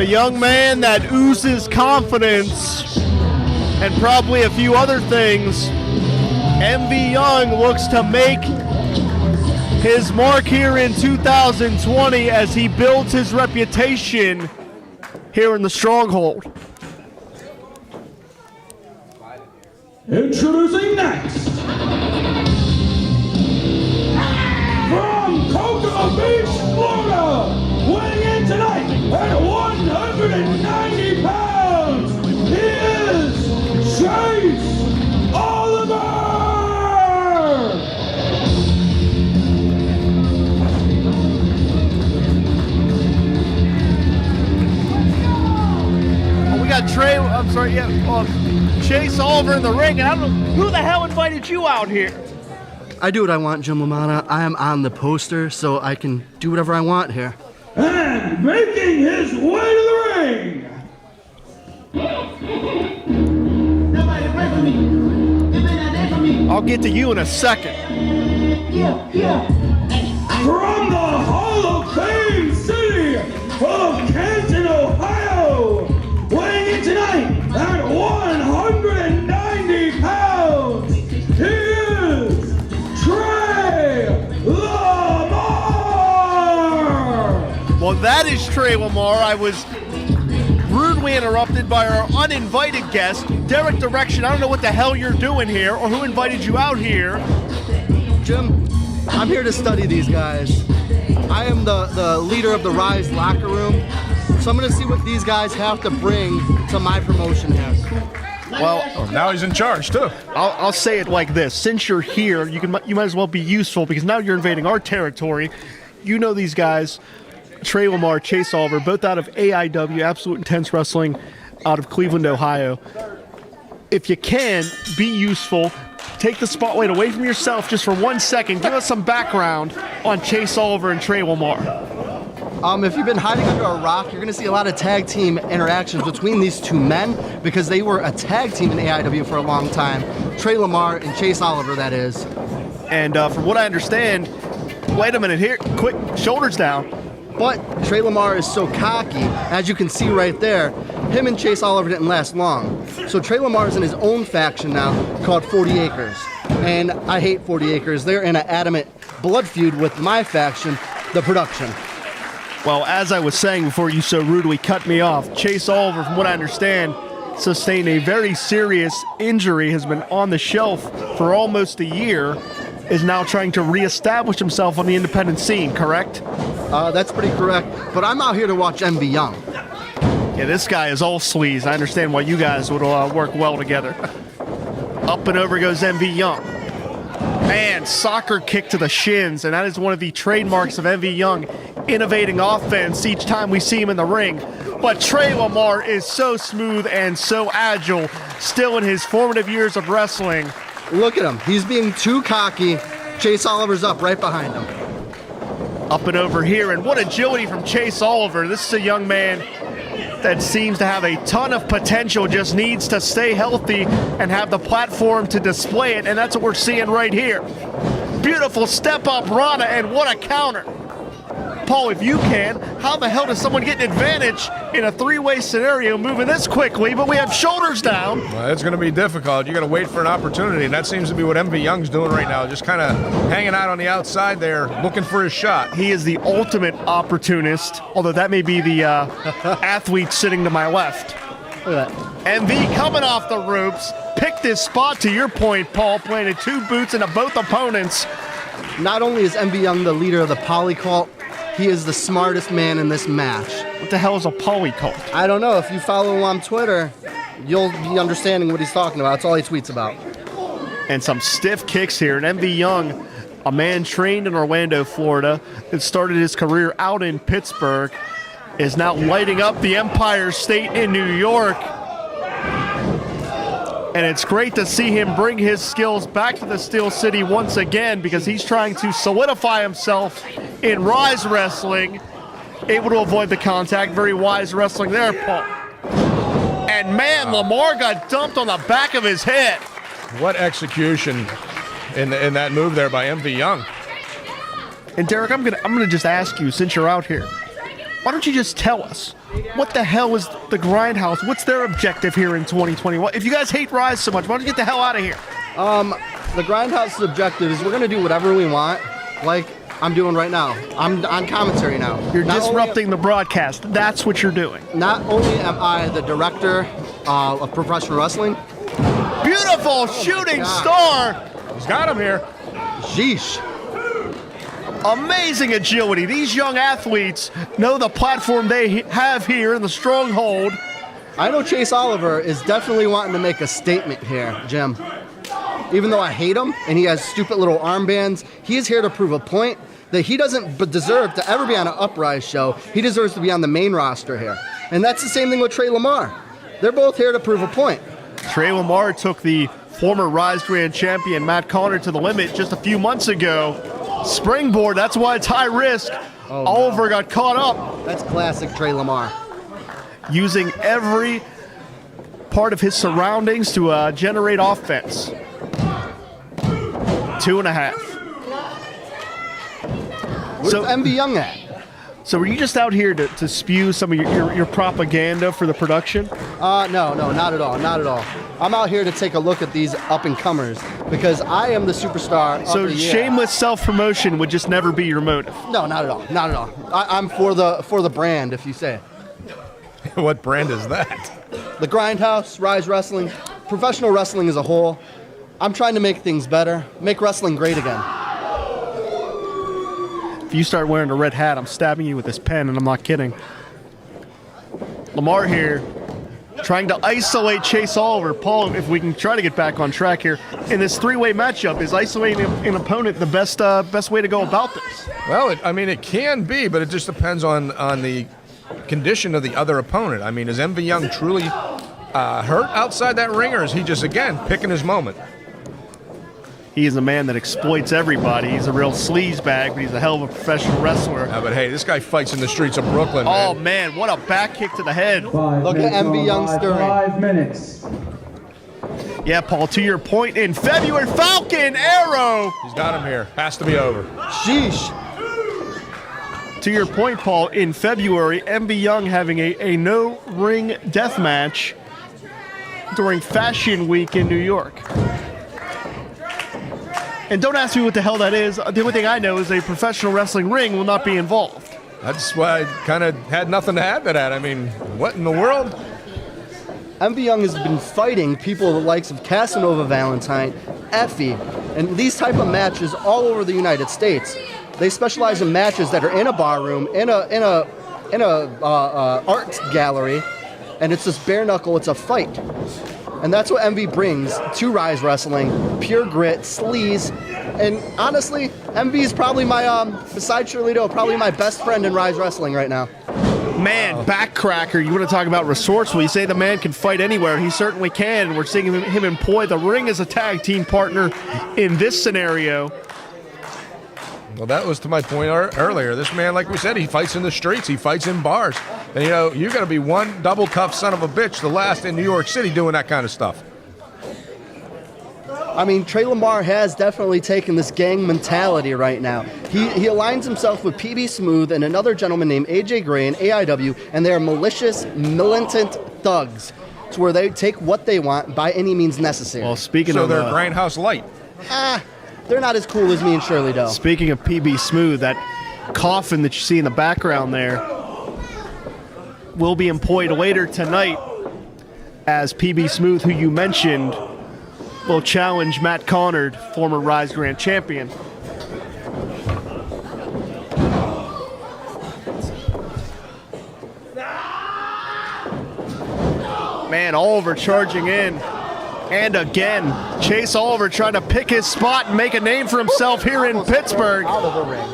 a young man that oozes confidence and probably a few other things. MV Young looks to make his mark here in 2020 as he builds his reputation here in the Stronghold. Introducing next, from Cocoa Beach, Florida, weighing in tonight at 190 pounds, he is Chase Oliver! We got Chase Oliver in the ring, and I don't know who the hell invited you out here. I do what I want, Jim LaManna. I am on the poster, so I can do whatever I want here. And making his way to the ring, Nobody pray for me. They may not there for me. I'll get to you in a second. from the Hall of Fame city of Canton, Ohio, weighing in tonight at 190 pounds, he is Tre Lamar! Well, that is Tre Lamar. I was rudely interrupted by our uninvited guest, Derek Direction. I don't know what the hell you're doing here or who invited you out here. Jim, I'm here to study these guys. I am the leader of the Rise locker room, so I'm going to see what these guys have to bring to my promotion here. Well, now he's in charge too. I'll say it like this: since you're here, you might as well be useful because now you're invading our territory. You know these guys, Tre Lamar, Chase Oliver, both out of AIW, Absolute Intense Wrestling, out of Cleveland, Ohio. If you can, be useful. Take the spotlight away from yourself just for 1 second. Give us some background on Chase Oliver and Tre Lamar. If you've been hiding under a rock, you're going to see a lot of tag team interactions between these two men because they were a tag team in AIW for a long time. Tre Lamar and Chase Oliver, that is. And from what I understand, wait a minute here, quick, shoulders down. But Tre Lamar is so cocky, as you can see right there, him and Chase Oliver didn't last long. So Tre Lamar is in his own faction now called 40 Acres. And I hate 40 Acres. They're in an adamant blood feud with my faction, the Production. Well, as I was saying before you so rudely cut me off, Chase Oliver, from what I understand, sustained a very serious injury, has been on the shelf for almost a year, is now trying to reestablish himself on the independent scene, correct? That's pretty correct, but I'm out here to watch MV Young. Yeah, this guy is all sleaze. I understand why you guys would work well together. Up and over goes MV Young. Man, soccer kick to the shins, and that is one of the trademarks of MV Young, innovating offense each time we see him in the ring. But Tre Lamar is so smooth and so agile, still in his formative years of wrestling. Look at him. He's being too cocky. Chase Oliver's up right behind him. Up and over here, and what agility from Chase Oliver. This is a young man that seems to have a ton of potential, just needs to stay healthy and have the platform to display it, and that's what we're seeing right here. Beautiful step up Rana, and what a counter. Paul, if you can, how the hell does someone get an advantage in a three-way scenario moving this quickly, but we have shoulders down? Well, it's going to be difficult. You got to wait for an opportunity, and that seems to be what MV Young's doing right now, just kind of hanging out on the outside there, looking for his shot. He is the ultimate opportunist, although that may be the athlete sitting to my left. Look at that. MV coming off the ropes, picked his spot, to your point, Paul, planted two boots into both opponents. Not only is MV Young the leader of the Poly Cult, he is the smartest man in this match. What the hell is a poly cult? I don't know. If you follow him on Twitter, you'll be understanding what he's talking about. It's all he tweets about. And some stiff kicks here. And MV Young, a man trained in Orlando, Florida, that started his career out in Pittsburgh, is now lighting up the Empire State in New York. And it's great to see him bring his skills back to the Steel City once again because he's trying to solidify himself in Rise Wrestling. Able to avoid the contact. Very wise wrestling there, Paul. And man, Lamar got dumped on the back of his head. What execution in that move there by MV Young. And Derek, I'm gonna just ask you, since you're out here, why don't you just tell us what the hell is the Grindhouse? What's their objective here in 2020? If you guys hate Rise so much, why don't you get the hell out of here? The Grindhouse's objective is we're going to do whatever we want, like I'm doing right now. I'm on commentary now. You're disrupting the broadcast. That's what you're doing. Not only am I the director of professional wrestling. Beautiful shooting star. He's got him here. Sheesh. Amazing agility. These young athletes know the platform they have here in the Stronghold. I know Chase Oliver is definitely wanting to make a statement here, Jim. Even though I hate him and he has stupid little armbands, he is here to prove a point that he doesn't deserve to ever be on an Uprise show. He deserves to be on the main roster here. And that's the same thing with Tre Lamar. They're both here to prove a point. Tre Lamar took the former Rise Grand Champion Matt Connor to the limit just a few months ago. Springboard, that's why it's high risk. Oliver got caught up. That's classic Tre Lamar. Using every part of his surroundings to generate offense. 2.5. Where's MV Young at? So were you just out here to spew some of your propaganda for the production? No, not at all, not at all. I'm out here to take a look at these up-and-comers because I am the superstar So of the year. shameless self-promotion would just never be your motive? No, not at all, not at all. I'm for the brand, if you say. What brand is that? The Grindhouse, Rise Wrestling, professional wrestling as a whole. I'm trying to make things better, make wrestling great again. If you start wearing a red hat, I'm stabbing you with this pen, and I'm not kidding. Lamar here, trying to isolate Chase Oliver. Paul, if we can try to get back on track here, in this three-way matchup, is isolating an opponent the best way to go about this? Well, it can be, but it just depends on the condition of the other opponent. I mean, is MV Young truly hurt outside that ring, or is he just, again, picking his moment? He is a man that exploits everybody. He's a real sleazebag, but he's a hell of a professional wrestler. Yeah, but hey, this guy fights in the streets of Brooklyn, Oh, man. man, what a back kick to the head. Look at MV Young stirring. 5 minutes. Yeah, Paul, to your point, in February, Falcon Arrow. He's got him here. Has to be over. Sheesh. To your point, Paul, in February, MV Young having a no-ring death match during Fashion Week in New York. And don't ask me what the hell that is. The only thing I know is a professional wrestling ring will not be involved. That's why I kind of had nothing to add to that. I mean, what in the world? MV Young has been fighting people the likes of Casanova Valentine, Effie, and these type of matches all over the United States. They specialize in matches that are in a bar room, in a art gallery, and it's just bare knuckle. It's a fight, and that's what MV brings to Rise Wrestling: pure grit, sleaze, and honestly, MV is probably my besides Shirlito, probably my best friend in Rise Wrestling right now. Man, backcracker, you want to talk about resourceful. You say the man can fight anywhere. He certainly can. We're seeing him employ the ring as a tag team partner in this scenario. Well, that was to my point earlier. This man, like we said, he fights in the streets. He fights in bars. And, you're going to be one double-tough son of a bitch, the last in New York City doing that kind of stuff. I mean, Tre Lamar has definitely taken this gang mentality right now. He aligns himself with PB Smooth and another gentleman named AJ Gray and AIW, and they are malicious, militant thugs. It's where they take what they want by any means necessary. Well, speaking So of they're Grindhouse light. They're not as cool as me and Shirley, though. Speaking of PB Smooth, that coffin that you see in the background there will be employed later tonight as PB Smooth, who you mentioned, will challenge Matt Connor, former Rise Grand Champion. Man, Oliver charging in. And again, Chase Oliver trying to pick his spot and make a name for himself here in Pittsburgh. Out of the ring.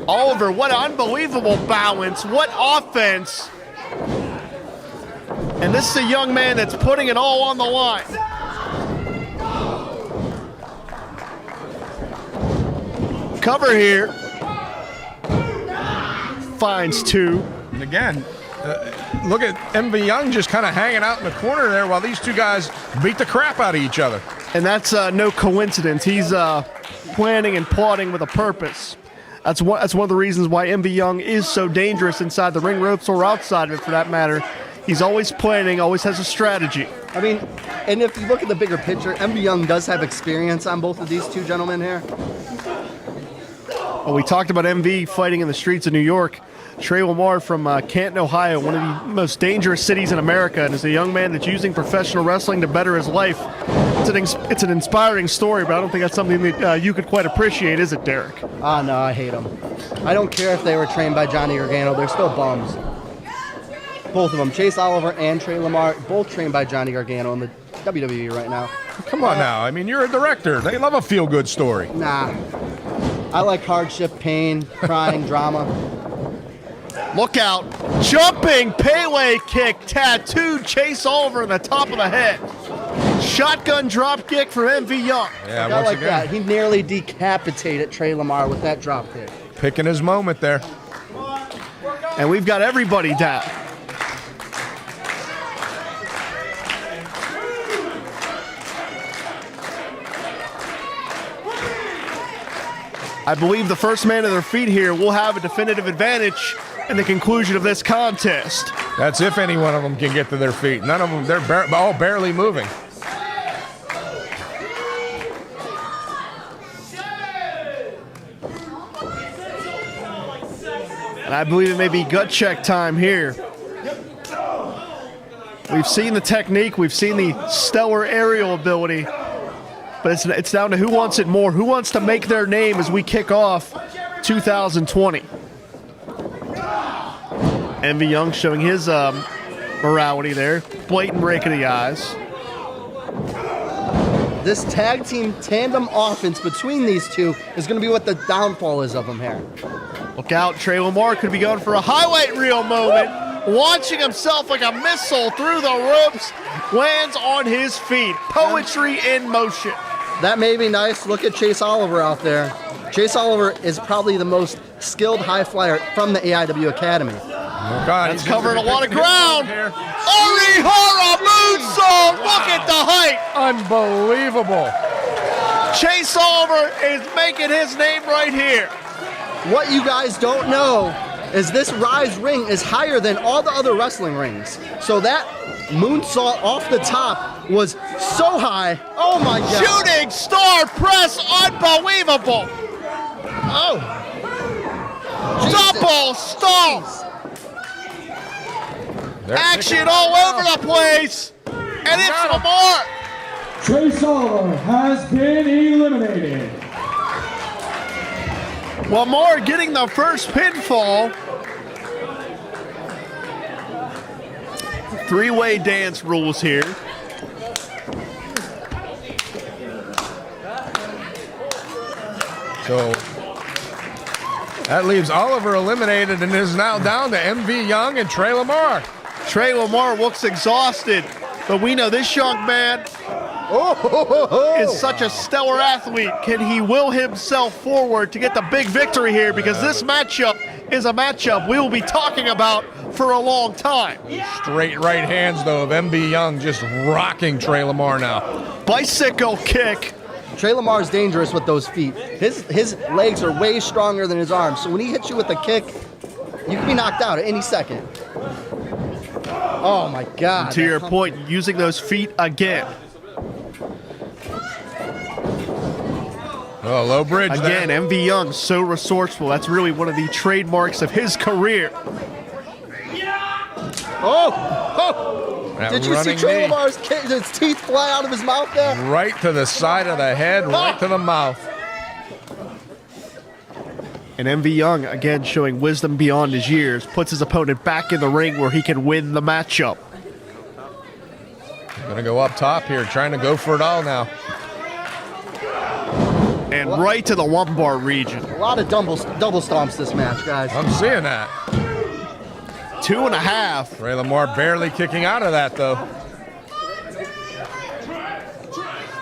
Oliver, what unbelievable balance, what offense. And this is a young man that's putting it all on the line. Cover here. Finds two. And again, look at MV Young just kind of hanging out in the corner there while these two guys beat the crap out of each other. And that's no coincidence. He's planning and plotting with a purpose. That's one of the reasons why MV Young is so dangerous inside the ring ropes or outside of it for that matter. He's always planning, always has a strategy. I mean, and if you look at the bigger picture, MV Young does have experience on both of these two gentlemen here. Well, we talked about MV fighting in the streets of New York. Tre Lamar from Canton, Ohio, one of the most dangerous cities in America, and is a young man that's using professional wrestling to better his life. It's an inspiring story, but I don't think that's something that you could quite appreciate, is it, Derek? Ah, no, I hate them. I don't care if they were trained by Johnny Gargano. They're still bums. Both of them, Chase Oliver and Tre Lamar, both trained by Johnny Gargano in the WWE right now. Come on now. I mean, you're a director. They love a feel-good story. Nah. I like hardship, pain, crying, drama. Look out. Jumping Pele kick, tattooed Chase Oliver in the top of the head. Shotgun drop kick for MV Young. Yeah, I once like again, that. He nearly decapitated Tre Lamar with that drop kick. picking his moment there. And we've got everybody down. I believe the first man to their feet here will have a definitive advantage in the conclusion of this contest. That's if any one of them can get to their feet. None of them, they're all barely moving. And I believe it may be gut check time here. We've seen the technique, we've seen the stellar aerial ability, but it's down to who wants it more, who wants to make their name as we kick off 2020. MV Young showing his morality there, blatant rake of the eyes. This tag team tandem offense between these two is going to be what the downfall is of them here. Look out, Tre Lamar could be going for a highlight reel moment. Launching himself like a missile through the ropes, lands on his feet. Poetry in motion. That may be nice. Look at Chase Oliver out there. Chase Oliver is probably the most skilled high flyer from the AIW Academy. Oh God, He's covering a lot of ground. Arihara moonsault. Look at the height. Unbelievable. Chase Oliver is making his name right here. What you guys don't know is this Rise ring is higher than all the other wrestling rings. So that moonsault off the top was so high. Oh my God. Shooting star press, unbelievable. Oh. Double stomp. Action all over the place. And it's Lamar. Chase Oliver has been eliminated. Lamar getting the first pinfall. Three-way dance rules here. So that leaves Oliver eliminated and is now down to MV Young and Tre Lamar. Tre Lamar looks exhausted, but we know this young man is such a stellar athlete. Can he will himself forward to get the big victory here? Because this matchup is a matchup we will be talking about for a long time. Straight right hands, though, of MV Young just rocking Tre Lamar now. Bicycle kick. Tre Lamar's dangerous with those feet. His legs are way stronger than his arms. So when he hits you with a kick, you can be knocked out at any second. Oh my God. To your point, using those feet again. Oh, low bridge Again, there. MV Young, so resourceful. That's really one of the trademarks of his career. Oh! That Did you see running Tre knee. Lamar's his teeth fly out of his mouth there? Right to the side of the head, right to the mouth. And MV Young, again, showing wisdom beyond his years, puts his opponent back in the ring where he can win the matchup. Gonna go up top here, trying to go for it all now. And right to the lumbar region. A lot of double stomps this match, guys. I'm seeing that. 2.5. Tre Lamar barely kicking out of that, though.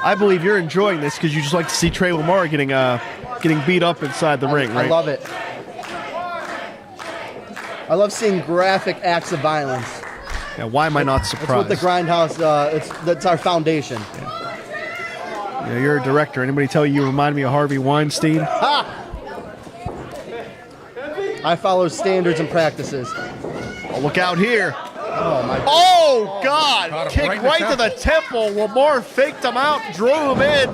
I believe you're enjoying this because you just like to see Tre Lamar getting beat up inside the ring, right? I love it. I love seeing graphic acts of violence. Yeah, why am I not That's what surprised? the Grindhouse, that's our foundation. Yeah, you're a director. Anybody tell you remind me of Harvey Weinstein? Ha! I follow standards and practices. Oh, look out here. Oh, my. Oh, God. Caught him Kick right in the right to the temple. Lamar faked him out, drove him in.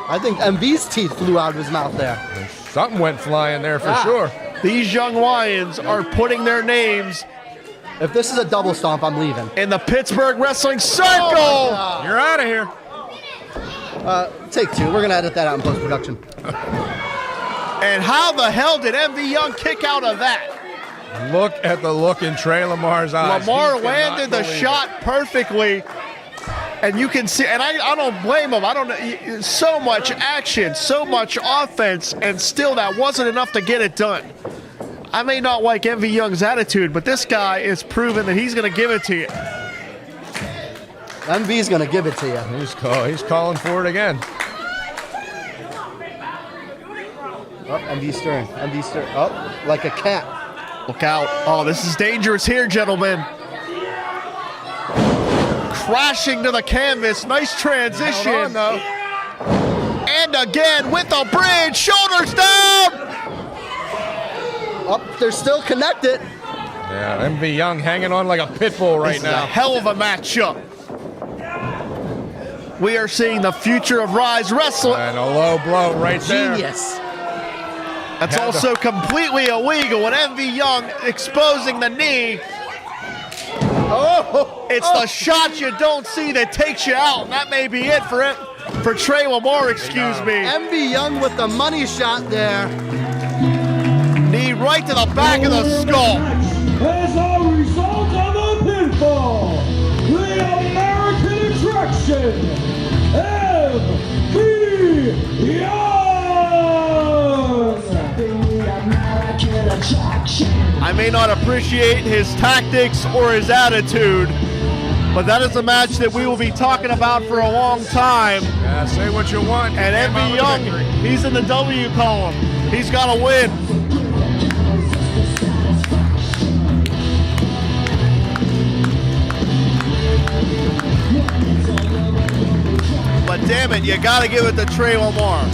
I think MV's teeth flew out of his mouth there. Something went flying there for sure. These young lions are putting their names If this is a double stomp, I'm leaving. in the Pittsburgh Wrestling Circle. You're out of here. Take two. We're going to edit that out in post-production. And how the hell did MV Young kick out of that? Look at the look in Tre Lamar's eyes. Lamar He cannot landed the believe shot perfectly. And you can see, and I don't blame him. I don't. So much action, so much offense, and still that wasn't enough to get it done. I may not like MV Young's attitude, but this guy is proving that he's going to give it to you. MV's going to give it to you. He's calling for it again. Oh, MV Stern. MV Stern. Oh, like a cat. Look out. Oh, this is dangerous here, gentlemen. Crashing to the canvas. Nice transition. Hold on, though. And again with the bridge. Shoulders down. Oh, they're still connected. Yeah, MV Young hanging on like a pit bull right This is a now. hell of a matchup. We are seeing the future of Rise Wrestling. And a low blow right there. Genius. That's also completely illegal. And MV Young exposing the knee. Oh, It's the shot you don't see that takes you out. And that may be it for Tre Lamar, excuse me. MV Young with the money shot there. Knee right to the back of the skull. As a result of a pinfall, the American attraction, MV Young. I may not appreciate his tactics or his attitude, but that is a match that we will be talking about for a long time. Yeah, say what you want. And Came out MV with Young, victory. he's in the W column. He's got to win. But damn it, you got to give it to Tre Lamar.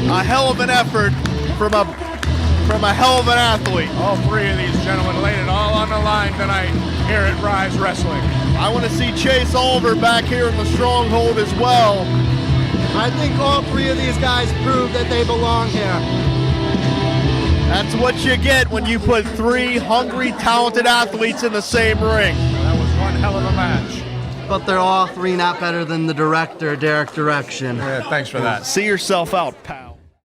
A hell of an effort from a hell of an athlete. All three of these gentlemen laid it all on the line tonight here at Rise Wrestling. I want to see Chase Oliver back here in the Stronghold as well. I think all three of these guys prove that they belong here. That's what you get when you put three hungry, talented athletes in the same ring. That was one hell of a match. But they're all three not better than the director, Derek Direction. Yeah, thanks for that. See yourself out, pal.